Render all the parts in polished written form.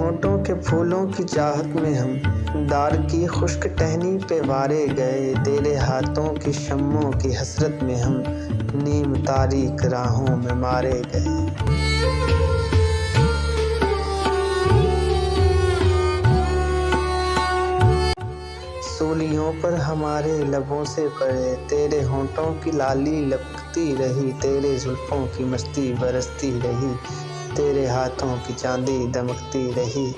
ہونٹوں کے پھولوں کی چاہت میں ہم دار کی خشک ٹہنی پہ وارے گئے، تیرے ہاتھوں کی شمعوں کی حسرت میں ہم نیم تاریک راہوں میں مارے گئے۔ سولیوں پر ہمارے لبوں سے پڑے تیرے ہونٹوں کی لالی لپکتی رہی، تیرے زلفوں کی مستی برستی رہی، تیرے ہاتھوں کی چاندی دمکتی رہی۔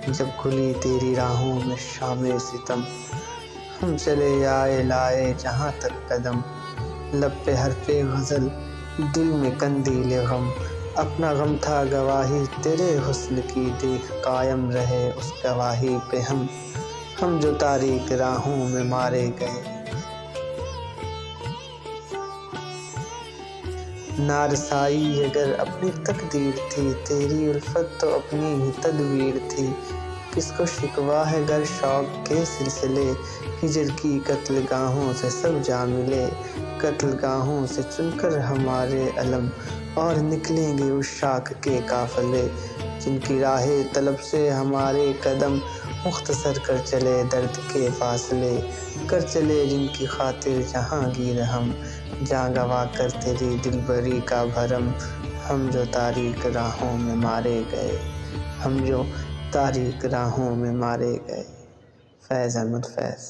جب کھلی تیری راہوں میں شام ستم، ہم چلے آئے لائے جہاں تک قدم، لب پہ حرف غزل دل میں قندیل غم، اپنا غم تھا گواہی تیرے حسن کی، دیکھ قائم رہے اس گواہی پہ ہم جو تاریک راہوں میں مارے گئے۔ نارسائی اگر اپنی تقدیر تھی، تیری الفت تو اپنی ہی تدبیر تھی، کس کو شکوہ ہے گر شوق کے سلسلے، ہجر کی قتل گاہوں سے سب جا ملے، قتل گاہوں سے چن کر ہمارے علم، اور نکلیں گے عشاق کے قافلے، جن کی راہ طلب سے ہمارے قدم، مختصر کر چلے درد کے فاصلے، کر چلے جن کی خاطر جہانگیر ہم، جاں گنوا کر تیری دلبری کا بھرم، ہم جو تاریک راہوں میں مارے گئے، ہم جو تاریک راہوں میں مارے گئے۔ فیض احمد فیض۔